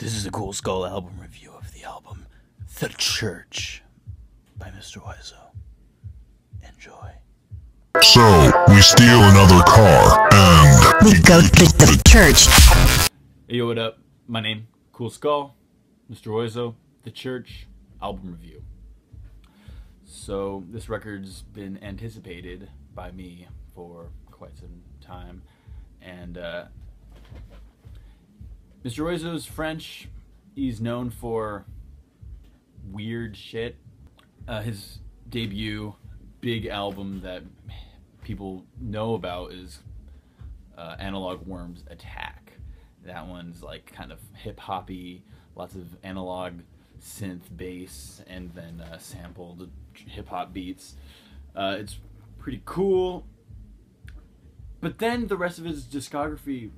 This is a Cool Skull album review of the album The Church by Mr. Oizo. Enjoy. So, we steal another car, and we go to the church. Hey, yo, what up? My name, Cool Skull, Mr. Oizo, The Church, album review. So, this record's been anticipated by me for quite some time, and Mr. Oizo's French. He's known for weird shit. His debut big album that people know about is Analog Worms Attack. That one's like kind of hip-hoppy, lots of analog synth bass, and then sampled hip-hop beats. It's pretty cool. But then the rest of his discography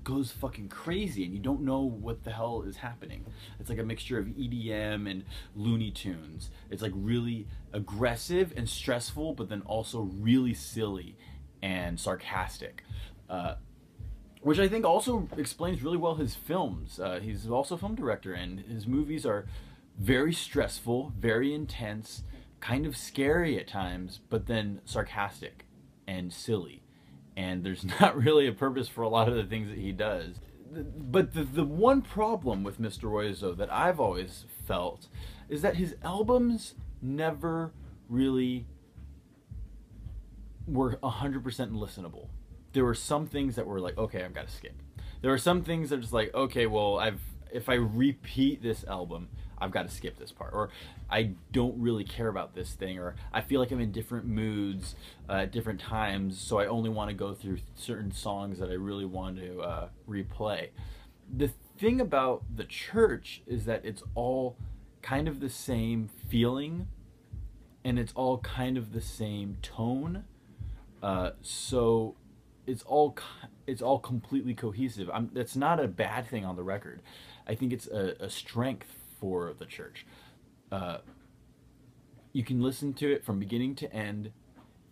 goes fucking crazy, and you don't know what the hell is happening. It's like a mixture of EDM and Looney Tunes. It's like really aggressive and stressful, but then also really silly and sarcastic, which I think also explains really well his films. He's also a film director, and his movies are very stressful, very intense, kind of scary at times, but then sarcastic and silly. And there's not really a purpose for a lot of the things that he does. But the one problem with Mr. Oizo that I've always felt is that his albums never really were 100% listenable. There were some things that were like, okay, I've got to skip. There were some things that are just like, okay, well, if I repeat this album, I've got to skip this part, or I don't really care about this thing, or I feel like I'm in different moods at different times, so I only want to go through certain songs that I really want to replay. The thing about The Church is that it's all kind of the same feeling, and it's all kind of the same tone, so it's all completely cohesive. That's not a bad thing on the record. I think it's a strength for The Church. You can listen to it from beginning to end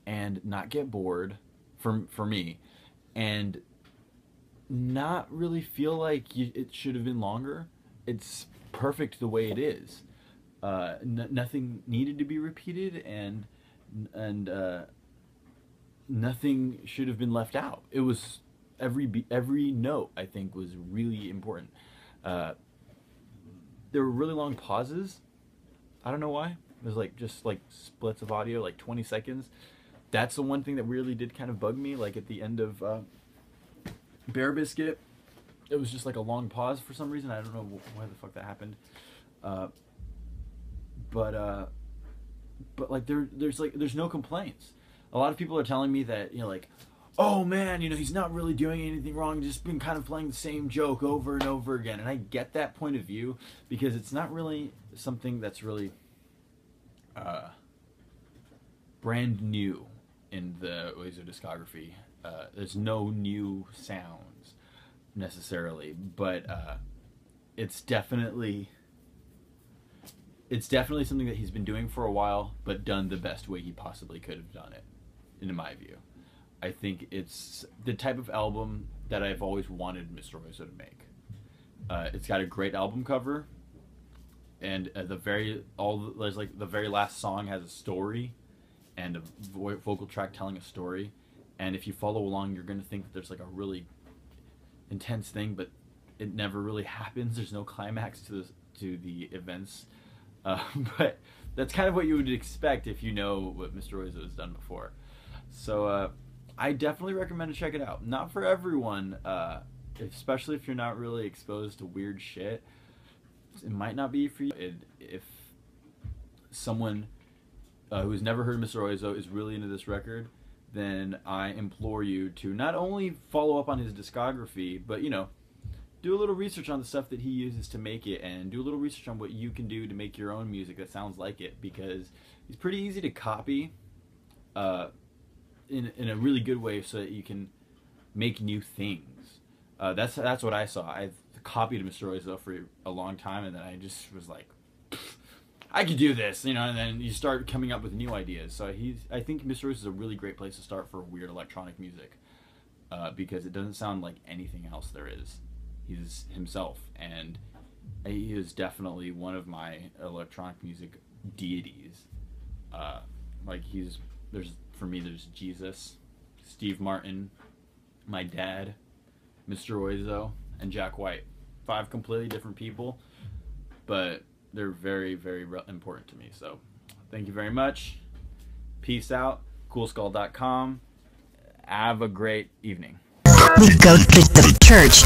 and not get bored, for me, and not really feel like it should have been longer. It's perfect the way it is. Nothing needed to be repeated, and nothing should have been left out. It was every note, I think, was really important. There were really long pauses. I don't know why. There's like just like splits of audio, like 20 seconds. That's the one thing that really did kind of bug me. Like at the end of Bear Biscuit, it was just like a long pause for some reason. I don't know why the fuck that happened. But like there's no complaints. A lot of people are telling me that, you know, like, oh man, you know, he's not really doing anything wrong, just been kind of playing the same joke over and over again. And I get that point of view, because it's not really something that's really brand new in the Oizo discography. There's no new sounds necessarily, but it's definitely something that he's been doing for a while, but done the best way he possibly could have done it, in my view. I think it's the type of album that I've always wanted Mr. Oizo to make. It's got a great album cover, and the very last song has a story, and a vocal track telling a story. And if you follow along, you're going to think that there's like a really intense thing, but it never really happens. There's no climax to the events, but that's kind of what you would expect if you know what Mr. Oizo has done before. So I definitely recommend to check it out. Not for everyone, especially if you're not really exposed to weird shit. It might not be for you. If someone who's never heard Mr. Oizo is really into this record, then I implore you to not only follow up on his discography, but, you know, do a little research on the stuff that he uses to make it, and do a little research on what you can do to make your own music that sounds like it, because he's pretty easy to copy in a really good way, so that you can make new things. That's what I saw. I've copied Mr. Oizo for a long time, and then I just was like, I could do this, you know, and then you start coming up with new ideas. So I think Mr. Oizo is a really great place to start for weird electronic music, because it doesn't sound like anything else there is. He's himself, and he is definitely one of my electronic music deities. Like there's Jesus, Steve Martin, my dad, Mr. Oizo, and Jack White. 5 completely different people, but they're very, very important to me. So thank you very much. Peace out. Coolskull.com. Have a great evening. We go to the church.